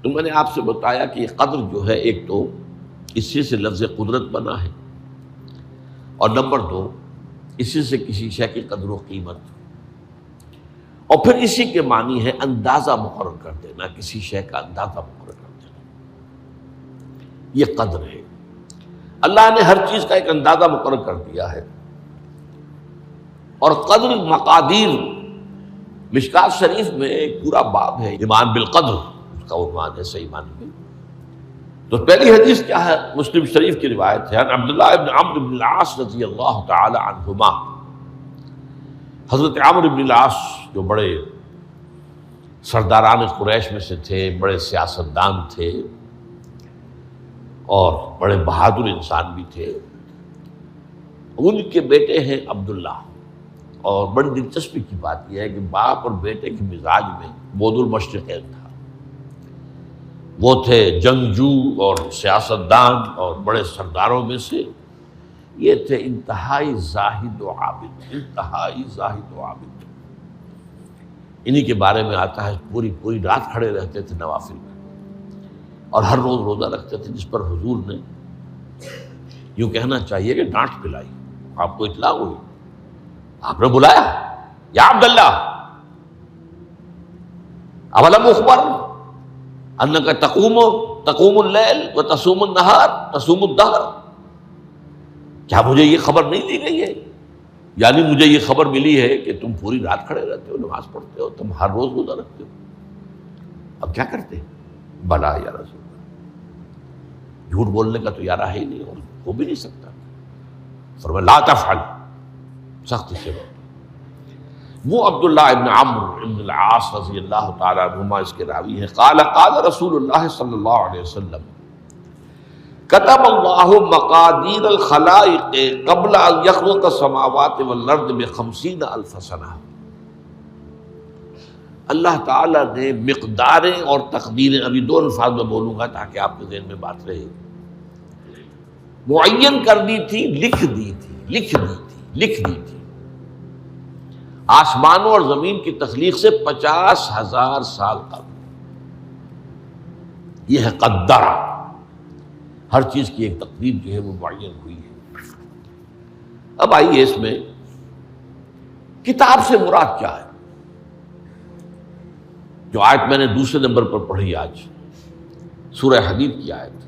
تو میں نے آپ سے بتایا کہ یہ قدر جو ہے، ایک تو اسی سے لفظ قدرت بنا ہے، اور نمبر دو اسی سے کسی شے کی قدر و قیمت، اور پھر اسی کے معنی ہے اندازہ مقرر کر دینا، کسی شے کا اندازہ مقرر کر دینا، یہ قدر ہے۔ اللہ نے ہر چیز کا ایک اندازہ مقرر کر دیا ہے، اور قدر مقادیر، مشکات شریف میں ایک پورا باب ہے ایمان بالقدر، اس کا عنوان ہے صحیح معنی میں۔ تو پہلی حدیث کیا ہے؟ مسلم شریف کی روایت ہے، عن عبداللہ ابن عمرو بن العاص رضی اللہ تعالی عنہما، حضرت عمرو بن العاص جو بڑے سرداران قریش میں سے تھے، بڑے سیاستدان تھے اور بڑے بہادر انسان بھی تھے، ان کے بیٹے ہیں عبداللہ۔ اور بڑی دلچسپی کی بات یہ ہے کہ باپ اور بیٹے کے مزاج میں بود المشرقین تھا، وہ تھے جنگجو اور سیاستدان اور بڑے سرداروں میں سے، یہ تھے انتہائی زاہد و عابد، انتہائی زاہد و عابد۔ انہی کے بارے میں آتا ہے پوری رات کھڑے رہتے تھے نوافل میں، اور ہر روز روزہ رکھتے تھے، جس پر حضور نے یوں کہنا چاہیے کہ ڈانٹ پلائی۔ آپ کو اطلاع ہوئی، آپ نے بلایا، یا عبداللہ اولم اخبر انک تقوم اللیل و تصوم النہار تصوم الدہر، کیا مجھے یہ خبر نہیں دی گئی ہے؟ یعنی مجھے یہ خبر ملی ہے کہ تم پوری رات کھڑے رہتے ہو، نماز پڑھتے ہو، تم ہر روز روزہ رکھتے ہو، اب کیا کرتے؟ بلا یا رسول اللہ، جھوٹ بولنے کا تو یارہ ہے ہی نہیں، اور ہو بھی نہیں سکتا۔ فرمایا لا تفعل، سختی سے بات۔ وہ عبداللہ ابن عمرو ابن العاص رضی اللہ تعالیٰ عنہما اس کے راوی ہیں، قال رسول اللہ صلی اللہ علیہ وسلم کتب اللہ مقادیر الخلائق قبل ان یخلق السماوات والارض ب50,000 سنہ۔ اللہ تعالیٰ نے مقداریں اور تقدیریں، ابھی دو الفاظ میں بولوں گا تاکہ آپ کے ذہن میں بات رہے، معین کر دی تھی، لکھ دی تھی۔ آسمانوں اور زمین کی تخلیق سے 50,000 سال قبل، یہ ہے قدر، ہر چیز کی ایک تقدیر جو ہے وہ معین ہوئی ہے۔ اب آئیے اس میں کتاب سے مراد کیا ہے؟ جو آیت میں نے دوسرے نمبر پر پڑھی آج، سورہ حدید کی آیت،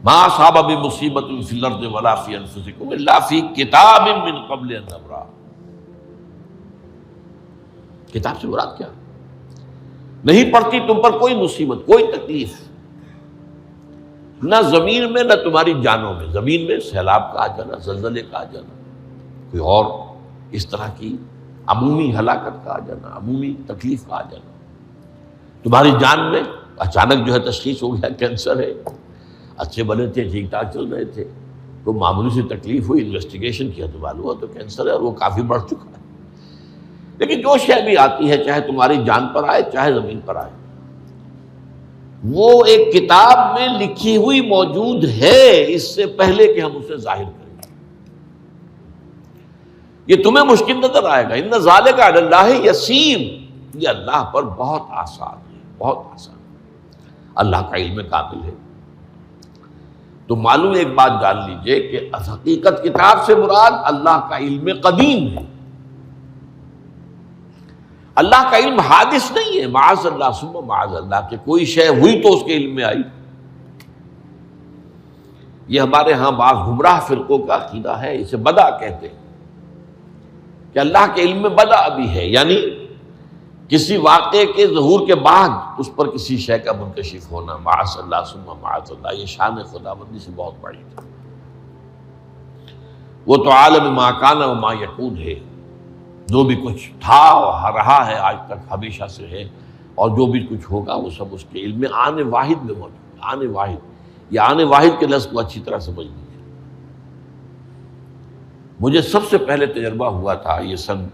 ما اصاب من مصیبۃ فی الارض ولا فی انفسکم الا فی کتاب من قبل ان نبرأ۔ کتاب سے مراد کیا؟ نہیں پڑتی تم پر کوئی مصیبت، کوئی تکلیف، نہ زمین میں نہ تمہاری جانوں میں، زمین میں سیلاب کا آ جانا، زلزلے کا آ جانا، کوئی اور اس طرح کی عمومی ہلاکت کا آ جانا، عمومی تکلیف کا آ جانا، تمہاری جان میں اچانک جو ہے تشخیص ہو گیا کینسر ہے، اچھے بنے تھے، ٹھیک ٹھاک چل رہے تھے، کوئی معمولی سی تکلیف ہوئی، انویسٹیگیشن کیا تو معلوم ہوا تو کینسر ہے، اور وہ کافی بڑھ چکا ہے۔ لیکن جو شے بھی آتی ہے، چاہے تمہاری جان پر آئے چاہے زمین پر آئے، وہ ایک کتاب میں لکھی ہوئی موجود ہے، اس سے پہلے کہ ہم اسے ظاہر کریں۔ یہ تمہیں مشکل نظر آئے گا، ان ذالک علی اللہ یسیر، یہ اللہ پر بہت آسان ہے، بہت آسان ہے، اللہ کا علم کامل ہے۔ تو معلوم ایک بات جان لیجئے کہ حقیقت کتاب سے مراد اللہ کا علم قدیم ہے، اللہ کا علم حادث نہیں ہے، معاذ اللہ ثم معاذ اللہ، کہ کوئی شے ہوئی تو اس کے علم میں آئی۔ یہ ہمارے ہاں بعض گمراہ فرقوں کا عقیدہ ہے، اسے بدع کہتے ہیں، کہ اللہ کے علم میں بدع بھی ہے، یعنی کسی واقعے کے ظہور کے بعد اس پر کسی شے کا منکشف ہونا، معاذ اللہ ثم معاذ اللہ، یہ شان خداوندی سے بہت بڑی ہے۔ وہ تو عالم ما کان و ما یکون ہے، جو بھی کچھ تھا اور رہا ہے آج تک ہمیشہ سے ہے، اور جو بھی کچھ ہوگا وہ سب اس کے علم میں آن واحد میں موجود ہے۔ آن واحد، یہ آن واحد کے لفظ کو اچھی طرح سمجھ لیجیے۔ مجھے سب سے پہلے تجربہ ہوا تھا، یہ سن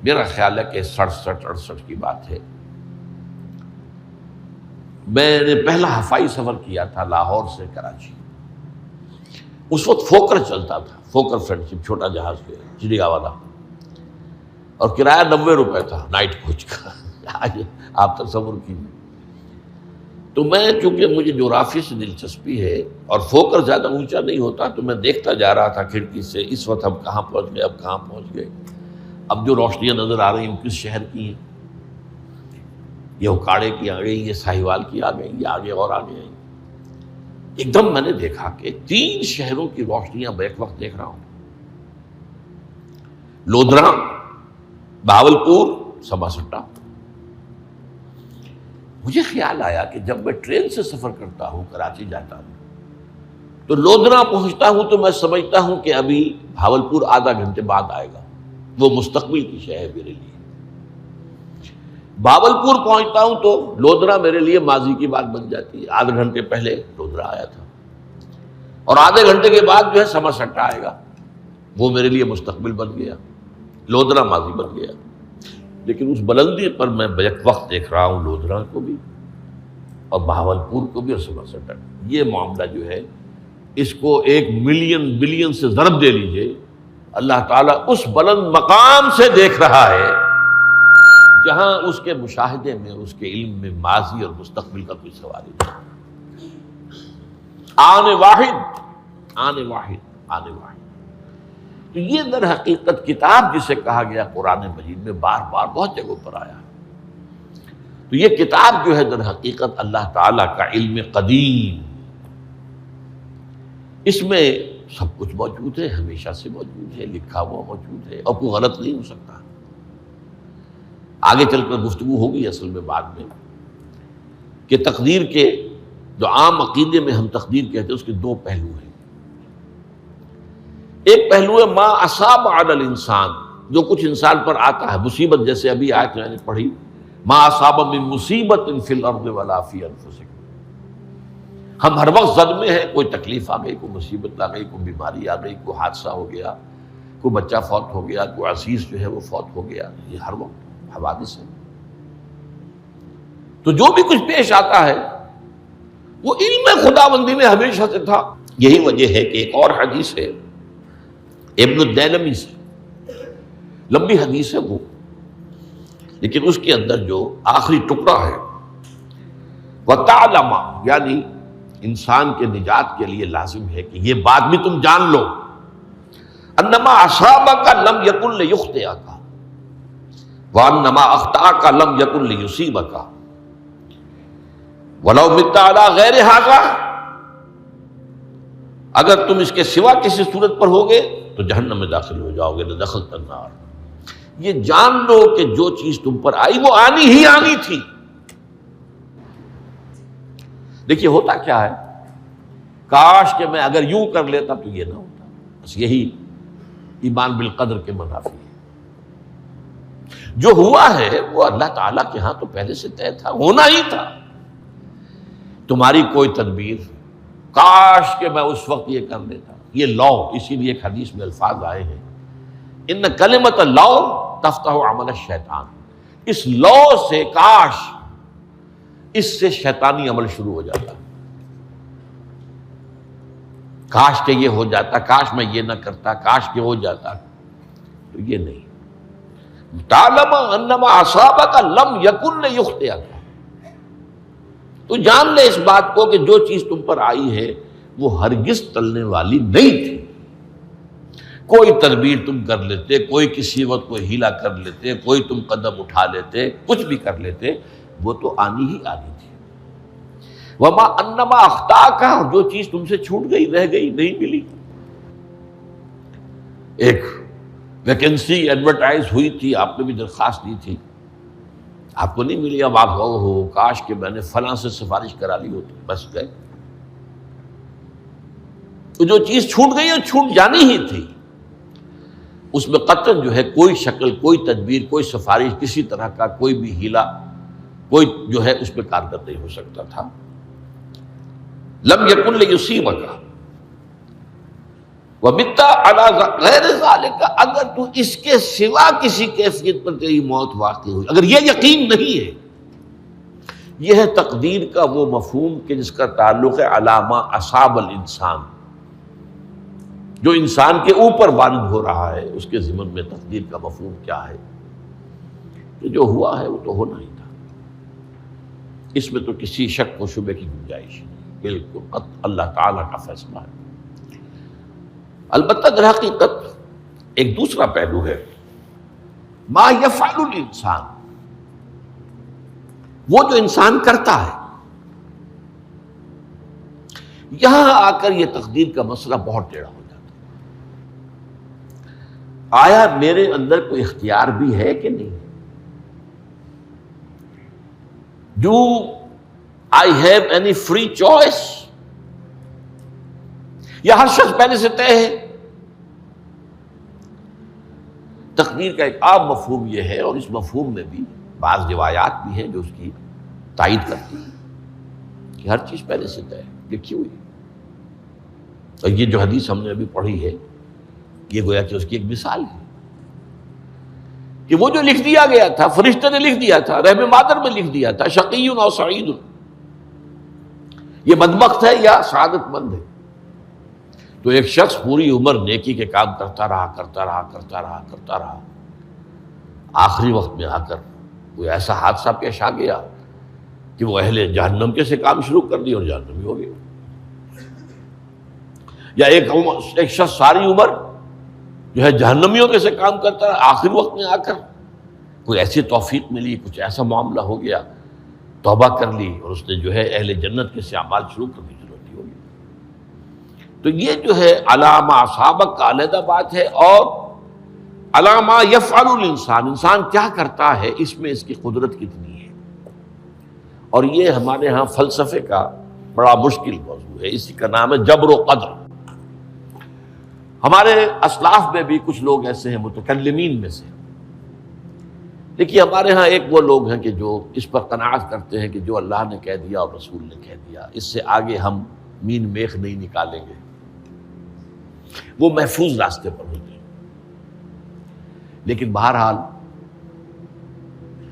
میرا خیال ہے کہ 67-68 کی بات ہے، میں نے پہلا ہفائی سفر کیا تھا لاہور سے کراچی۔ اس وقت فوکر چلتا تھا، فوکر فرینڈ شپ، چھوٹا جہاز چڑیا والا، اور کرایہ 90 روپے تھا نائٹ کوچ کا۔ آپ تصور کیجیے. تو میں چونکہ مجھے جغرافیہ سے دلچسپی ہے اور فوکس زیادہ اونچا نہیں ہوتا، تو میں دیکھتا جا رہا تھا کھڑکی سے اس وقت ہم کہاں پہنچ گئے، اب کہاں پہنچ گئے. اب جو روشنیاں نظر آ رہی ہیں کس شہر کی ہیں؟ یہ اکاڑے کی آ گئی، یہ ساہیوال کی آ گئی، یہ آگے اور آگے آئی. ایک دم میں نے دیکھا کہ 3 شہروں کی روشنیاں بیک وقت دیکھ رہا ہوں. لودھرا، بہاولپور، سماسٹا. مجھے خیال آیا کہ جب میں ٹرین سے سفر کرتا ہوں، کراچی جاتا ہوں، تو لودھرا پہنچتا ہوں تو میں سمجھتا ہوں کہ ابھی بہاولپور آدھا گھنٹے بعد آئے گا. وہ مستقبل کی شے ہے میرے لیے. بہاولپور پہنچتا ہوں تو لودھرا میرے لیے ماضی کی بات بن جاتی ہے. آدھے گھنٹے پہلے لودھرا آیا تھا، اور آدھے گھنٹے کے بعد جو ہے سماسٹا آئے گا. وہ میرے لیے مستقبل بن گیا، لودھرا ماضی بن گیا. لیکن اس بلندی پر میں بیک وقت دیکھ رہا ہوں لودھرا کو بھی اور بہاولپور کو بھی اور سماسٹا. یہ معاملہ جو ہے اس کو 1 ملین بلین سے ضرب دے لیجئے. اللہ تعالیٰ اس بلند مقام سے دیکھ رہا ہے جہاں اس کے مشاہدے میں، اس کے علم میں ماضی اور مستقبل کا کوئی سوال ہی نہیں. آنے واحد، آنے واحد، آنے واحد. تو یہ در حقیقت کتاب جسے کہا گیا قرآن مجید میں بار بار بہت جگہوں پر آیا. تو یہ کتاب جو ہے در حقیقت اللہ تعالیٰ کا علم قدیم، اس میں سب کچھ موجود ہے، ہمیشہ سے موجود ہے، لکھا ہوا موجود ہے، اور کوئی غلط نہیں ہو سکتا. آگے چل کر گفتگو ہوگی اصل میں بعد میں کہ تقدیر کے جو عام عقیدے میں ہم تقدیر کہتے ہیں اس کے 2 پہلو ہیں. ایک پہلو ہے ما اصاب علی الانسان، جو کچھ انسان پر آتا ہے مصیبت، جیسے ابھی آیت میں نے پڑھی ما اصاب من مصیبت فی الارض ولا فی انفسکم. ہم ہر وقت زد میں ہیں، کوئی تکلیف آ گئی، کوئی مصیبت آ گئی، کوئی بیماری آ گئی، کوئی حادثہ ہو گیا، کوئی بچہ فوت ہو گیا، کوئی عزیز جو ہے وہ فوت ہو گیا. یہ ہر وقت حوادث ہے. تو جو بھی کچھ پیش آتا ہے وہ علم خداوندی میں ہمیشہ سے تھا. یہی وجہ ہے کہ ایک اور حدیث ہے ابن الدیلمی سے، لمبی حدیث ہے وہ، لیکن اس کے اندر جو آخری ٹکڑا ہے وَتَعْلَمَ، یعنی انسان کے نجات کے لیے لازم ہے کہ یہ بات بھی تم جان لو انما اصابک لم یکن لیخطئک وانما اخطأک لم یکن لیصیبک ولو مت علی غیر ھذا. اگر تم اس کے سوا کسی صورت پر ہوگے تو جہنم میں داخل ہو جاؤ گے، لدخلت النار. یہ جان لو کہ جو چیز تم پر آئی وہ آنی ہی آنی تھی. دیکھیے ہوتا کیا ہے، کاش کہ میں اگر یوں کر لیتا تو یہ نہ ہوتا. بس یہی ایمان بالقدر کے منافی ہے. جو ہوا ہے وہ اللہ تعالیٰ کے ہاں تو پہلے سے طے تھا، ہونا ہی تھا. تمہاری کوئی تدبیر، کاش کہ میں اس وقت یہ کر لیتا. یہ لا، اسی لیے ایک حدیث میں الفاظ آئے ہیں ان کلمۃ لا تفتح عمل الشیطان. اس لا سے، کاش، اس سے شیطانی عمل شروع ہو جاتا. کاش کہ یہ ہو جاتا، کاش میں یہ نہ کرتا، کاش کہ ہو جاتا. تو یہ نہیں. تعلم انما اصابک لم یکن لیخطئک. تو جان لے اس بات کو کہ جو چیز تم پر آئی ہے وہ ہرگز ٹلنے والی نہیں تھی. کوئی تدبیر تم کر لیتے، کوئی کسی وقت کوئی ہیلا کر لیتے، کوئی تم قدم اٹھا لیتے، کچھ بھی کر لیتے، وہ تو آنی ہی آنی تھی. وما انما اخطاک، جو چیز تم سے چھوٹ گئی، رہ گئی، نہیں ملی. ایک ویکنسی ایڈورٹائز ہوئی تھی، آپ نے بھی درخواست دی تھی، آپ کو نہیں ملی. اب آپ ہو کاش کہ میں نے فلاں سے سفارش کرا لی ہوتی، بس گئے. تو جو چیز چھوٹ گئی وہ چھوٹ جانی ہی تھی. اس میں قطعاً جو ہے کوئی شکل، کوئی تدبیر، کوئی سفارش، کسی طرح کا کوئی بھی ہیلا، کوئی جو ہے اس پہ کارگر نہیں ہو سکتا تھا. لم یکن لیصیبک ومت علی غیر ذالک. اگر تو اس کے سوا کسی کیفیت پر تیری موت واقع ہوئی، اگر یہ یقین نہیں ہے، یہ ہے تقدیر کا وہ مفہوم کہ جس کا تعلق ہے علامہ اصاب الانسان، جو انسان کے اوپر وارد ہو رہا ہے. اس کے ضمن میں تقدیر کا مفہوم کیا ہے؟ کہ جو ہوا ہے وہ تو ہونا ہی تھا، اس میں تو کسی شک و شبے کی گنجائش نہیں، بالکل قطع اللہ تعالیٰ کا فیصلہ ہے۔ البتہ در حقیقت ایک دوسرا پہلو ہے، ما یفعل الانسان، وہ جو انسان کرتا ہے۔ یہاں آ کر یہ تقدیر کا مسئلہ بہت ٹیڑھا ہو جاتا ہے۔ آیا میرے اندر کوئی اختیار بھی ہے کہ نہیں؟ Do I have any free choice؟ یا ہر شخص پہلے سے طے ہے؟ تقدیر کا ایک عام مفہوم یہ ہے، اور اس مفہوم میں بھی بعض روایات بھی ہیں جو اس کی تائید کرتی ہیں کہ ہر چیز پہلے سے طے ہے، لکھی ہوئی۔ اور یہ جو حدیث ہم نے ابھی پڑھی ہے، یہ گویا کہ اس کی ایک مثال ہے کہ وہ جو لکھ دیا گیا تھا، فرشتے نے لکھ دیا تھا، رحم مادر میں لکھ دیا تھا، شقی اور سعید، یہ بدبخت ہے یا سعادت مند ہے۔ تو ایک شخص پوری عمر نیکی کے کام کرتا رہا، آخری وقت میں آ کر کوئی ایسا حادثہ پیش آ گیا کہ وہ اہل جہنم کے سے کام شروع کر دی اور جہنمی ہو گیا۔ یا ایک شخص ساری عمر جو ہے جہنمیوں کے سے کام کرتا رہا، آخری وقت میں آ کر کوئی ایسی توفیق ملی، کچھ ایسا معاملہ ہو گیا، توبہ کر لی اور اس نے جو ہے اہل جنت کے سے اعمال شروع کرنے کی ضرورت ہوگی۔ تو یہ جو ہے علامہ اصابک کا علیحدہ بات ہے، اور علامہ یفعل الانسان، انسان کیا کرتا ہے، اس میں اس کی قدرت کتنی ہے۔ اور یہ ہمارے ہاں فلسفے کا بڑا مشکل موضوع ہے، اسی کا نام ہے جبر و قدر۔ ہمارے اسلاف میں بھی کچھ لوگ ایسے ہیں متکلمین میں سے، دیکھیے ہمارے ہاں ایک وہ لوگ ہیں کہ جو اس پر قناعت کرتے ہیں کہ جو اللہ نے کہہ دیا اور رسول نے کہہ دیا، اس سے آگے ہم مین میخ نہیں نکالیں گے، وہ محفوظ راستے پر ہوتے ہیں۔ لیکن بہرحال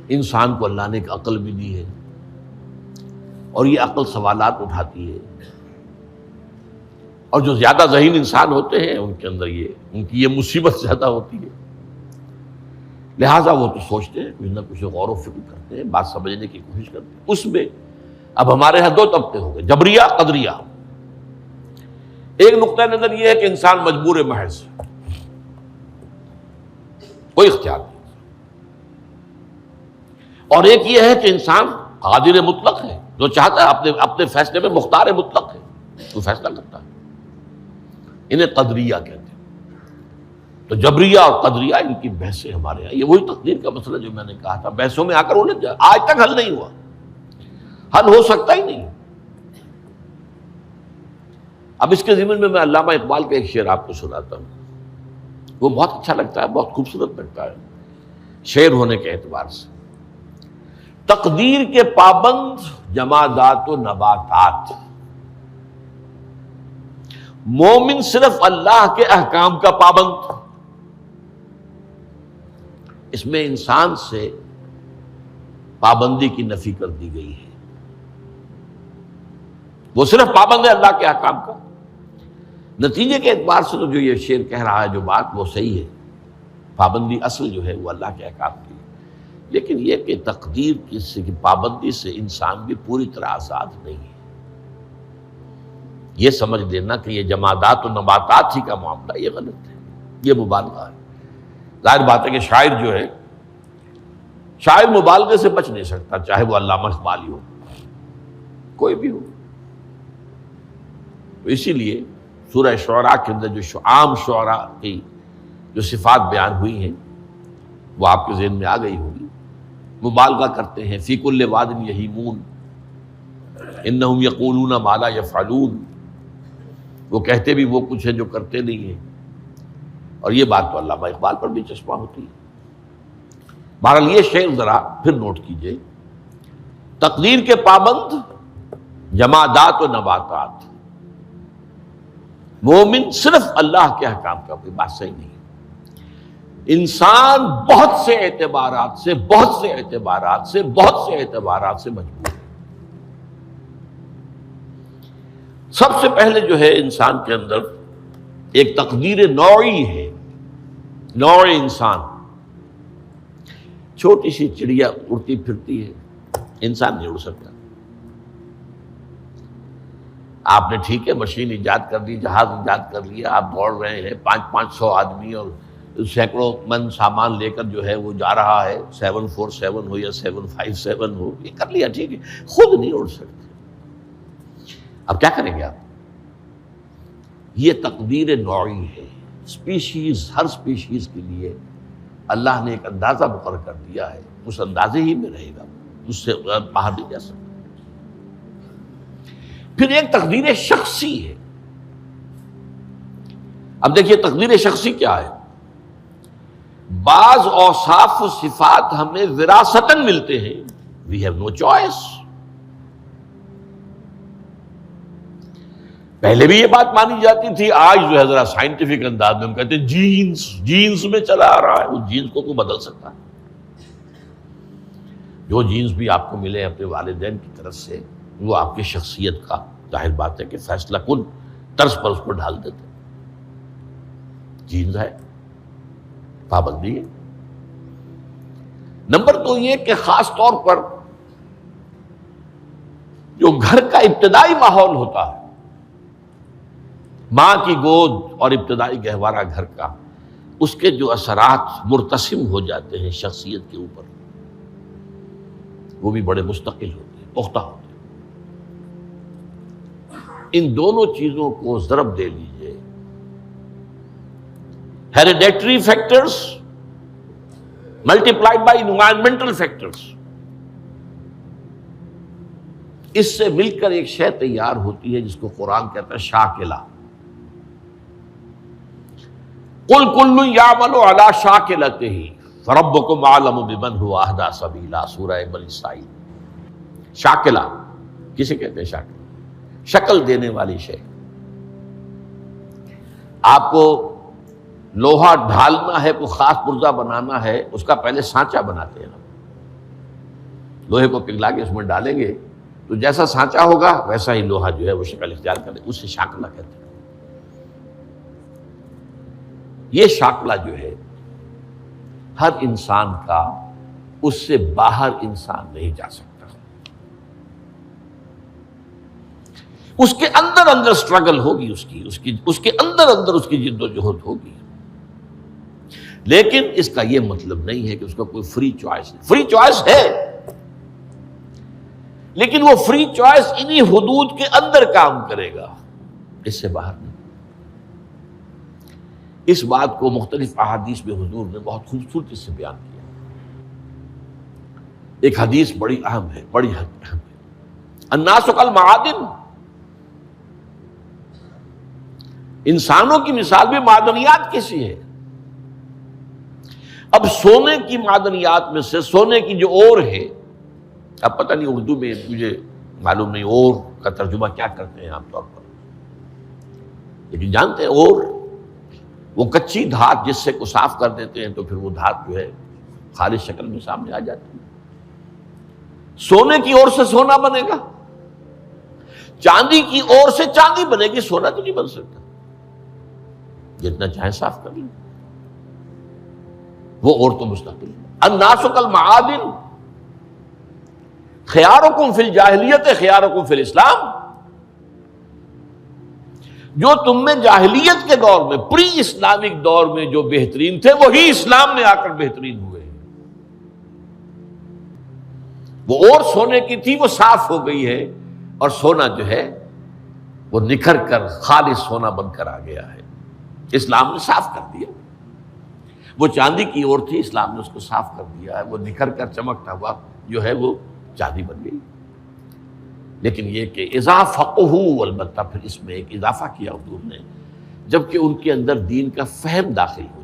انسان کو اللہ نے ایک عقل بھی دی ہے، اور یہ عقل سوالات اٹھاتی ہے، اور جو زیادہ ذہین انسان ہوتے ہیں ان کے اندر ان کی یہ مصیبت زیادہ ہوتی ہے، لہٰذا وہ تو سوچتے ہیں، کچھ نہ کچھ غور و فکر کرتے ہیں، بات سمجھنے کی کوشش کرتے ہیں۔ اس میں اب ہمارے یہاں دو طبقے ہو گئے، جبریہ قدریہ۔ ایک نقطہ نظر یہ ہے کہ انسان مجبور محض، کوئی اختیار نہیں، اور ایک یہ ہے کہ انسان قادر مطلق ہے، جو چاہتا ہے اپنے فیصلے میں مختار مطلق ہے، وہ فیصلہ کرتا ہے۔ انہیں قدریہ کہتے ہیں۔ تو جبریہ اور قدریہ ان کی بحثیں ہمارے یہاں، یہ وہی تقدیر کا مسئلہ جو میں نے کہا تھا، بحثوں میں آ کر انہیں آج تک حل نہیں ہوا، حل ہو سکتا ہی نہیں۔ اب اس کے ضمن میں علامہ اقبال کا ایک شعر آپ کو سناتا ہوں، وہ بہت اچھا لگتا ہے، بہت خوبصورت لگتا ہے شعر ہونے کے اعتبار سے۔ تقدیر کے پابند جمادات و نباتات، مومن صرف اللہ کے احکام کا پابند۔ اس میں انسان سے پابندی کی نفی کر دی گئی ہے، وہ صرف پابند ہے اللہ کے احکام کا۔ نتیجے کے اعتبار سے تو جو یہ شعر کہہ رہا ہے جو بات، وہ صحیح ہے، پابندی اصل جو ہے وہ اللہ کے احکام کی ہے، لیکن یہ کہ تقدیر کی پابندی سے انسان بھی پوری طرح آزاد نہیں ہے۔ یہ سمجھ لینا کہ یہ جمادات و نباتات ہی کا معاملہ، یہ غلط ہے، یہ مبالغہ ہے۔ ظاہر بات ہے کہ شاعر جو ہے، شاعر مبالغے سے بچ نہیں سکتا، چاہے وہ علامہ اقبال ہی ہو، کوئی بھی ہو۔ تو اسی لیے سورہ شعراء کے اندر جو عام شعراء کی جو صفات بیان ہوئی ہیں وہ آپ کے ذہن میں آ گئی ہوگی۔ مبالغہ کرتے ہیں، فی کل واد یہیمون انہم یقولون ما لا یفعلون، وہ کہتے بھی وہ کچھ ہے جو کرتے نہیں ہیں، اور یہ بات تو علامہ اقبال پر بھی چشمہ ہوتی ہے۔ بہرحال یہ شعر ذرا پھر نوٹ کیجئے، تقدیر کے پابند جمادات و نباتات، مومن صرف اللہ کے احکام کا، کوئی بات صحیح نہیں۔ انسان بہت سے اعتبارات سے مجبور ہے۔ سب سے پہلے جو ہے انسان کے اندر ایک تقدیر نوعی ہے، نوع انسان، چھوٹی سی چڑیا اڑتی پھرتی ہے، انسان نہیں اڑ سکتا۔ آپ نے ٹھیک ہے مشین ایجاد کر دی، جہاز ایجاد کر لیا، آپ دوڑ رہے ہیں 500 آدمی اور سینکڑوں من سامان لے کر جو ہے وہ جا رہا ہے، 747 ہو یا 757 ہو، یہ کر لیا ٹھیک ہے، خود نہیں اڑ سکتے۔ اب کیا کریں گے آپ؟ یہ تقدیر نوعی ہے، اسپیشیز، ہر اسپیشیز کے لیے اللہ نے ایک اندازہ مقرر کر دیا ہے، اس اندازے ہی میں رہے گا، اس سے باہر نہیں جا سکتا۔ پھر ایک تقدیر شخصی ہے۔ اب دیکھیے تقدیر شخصی کیا ہے؟ بعض اوصاف و صفات ہمیں وراثتاً ملتے ہیں، وی ہیو نو چوائس۔ پہلے بھی یہ بات مانی جاتی تھی، آج جو ہے ذرا سائنٹیفک انداز میں ہم کہتے ہیں جینز میں چلا آ رہا ہے، اس جینز کو کوئی بدل سکتا ہے؟ جو جینز بھی آپ کو ملے اپنے والدین کی طرف سے، وہ آپ کی شخصیت کا ظاہر بات ہے کہ فیصلہ کن طرز پر اس کو ڈھال دیتے، جینز ہے، پابندی ہے۔ نمبر 2 یہ کہ خاص طور پر جو گھر کا ابتدائی ماحول ہوتا ہے، ماں کی گود اور ابتدائی گہوارہ گھر کا، اس کے جو اثرات مرتسم ہو جاتے ہیں شخصیت کے اوپر، وہ بھی بڑے مستقل ہوتے ہیں، پختہ ہوتے ہیں۔ ان دونوں چیزوں کو ضرب دے لیجئے، hereditary factors multiplied by environmental factors, اس سے مل کر ایک شے تیار ہوتی ہے جس کو قرآن کہتا ہے شاکلہ۔ قل کل یعمل علی شاکلتہ فربکم اعلم بمن هو اہدی سبیلا، سورہ بنی اسرائیل۔ شاکلہ کسے کہتے ہیں؟ شاکلہ شکل دینے والی شے۔ آپ کو لوہا ڈھالنا ہے، کوئی خاص پرزہ بنانا ہے، اس کا پہلے سانچہ بناتے ہیں ہم، لوہے کو پگھلا کے اس میں ڈالیں گے تو جیسا سانچہ ہوگا ویسا ہی لوہا جو ہے وہ شکل اختیار کرے، اسے شاکلہ کہتے ہیں۔ یہ شاکلہ جو ہے ہر انسان کا، اس سے باہر انسان نہیں جا سکتا، اس کے اندر سٹرگل ہوگی، اس کے اندر اس کی جد و جہد ہوگی، لیکن اس کا یہ مطلب نہیں ہے کہ اس کا کوئی فری چوائس ہے۔ فری چوائس ہے، لیکن وہ فری چوائس انہی حدود کے اندر کام کرے گا، اس سے باہر نہیں۔ اس بات کو مختلف احادیث میں حضور نے بہت خوبصورتی سے بیان کیا۔ ایک حدیث بڑی اہم ہے، بڑی اہم ہے، الناس کالمعادن، انسانوں کی مثال بھی معدنیات کیسی ہے۔ اب سونے کی معدنیات میں سے سونے کی جو اور ہے، اب پتہ نہیں اردو میں مجھے معلوم نہیں اور کا ترجمہ کیا کرتے ہیں عام طور پر، لیکن جانتے ہیں اور وہ کچی دھات جس سے کو صاف کر دیتے ہیں تو پھر وہ دھات جو ہے خالص شکل میں سامنے آ جاتی ہے۔ سونے کی اور سے سونا بنے گا، چاندی کی اور سے چاندی بنے گی، سونا تو نہیں بن سکتا، جتنا چاہے صاف کر لیں، وہ اور تو مستقل ہے۔ الناس کالمعادن خیارکم فی الجاہلیت خیارکم فی الاسلام، جو تم میں جاہلیت کے دور میں، پری اسلامک دور میں جو بہترین تھے، وہی اسلام میں آ کر بہترین ہوئے ہیں۔ وہ اور سونے کی تھی، وہ صاف ہو گئی ہے، اور سونا جو ہے وہ نکھر کر خالص سونا بن کر آ گیا ہے، اسلام نے صاف کر دیا۔ وہ چاندی کی اور تھی، اسلام نے اس کو صاف کر دیا ہے، وہ نکھر کر چمکتا ہوا جو ہے وہ چاندی بن گئی۔ لیکن یہ کہ اذا فقہوا، البتہ پھر اس میں ایک اضافہ کیا حضور نے، جبکہ ان کے اندر دین کا فہم داخل ہو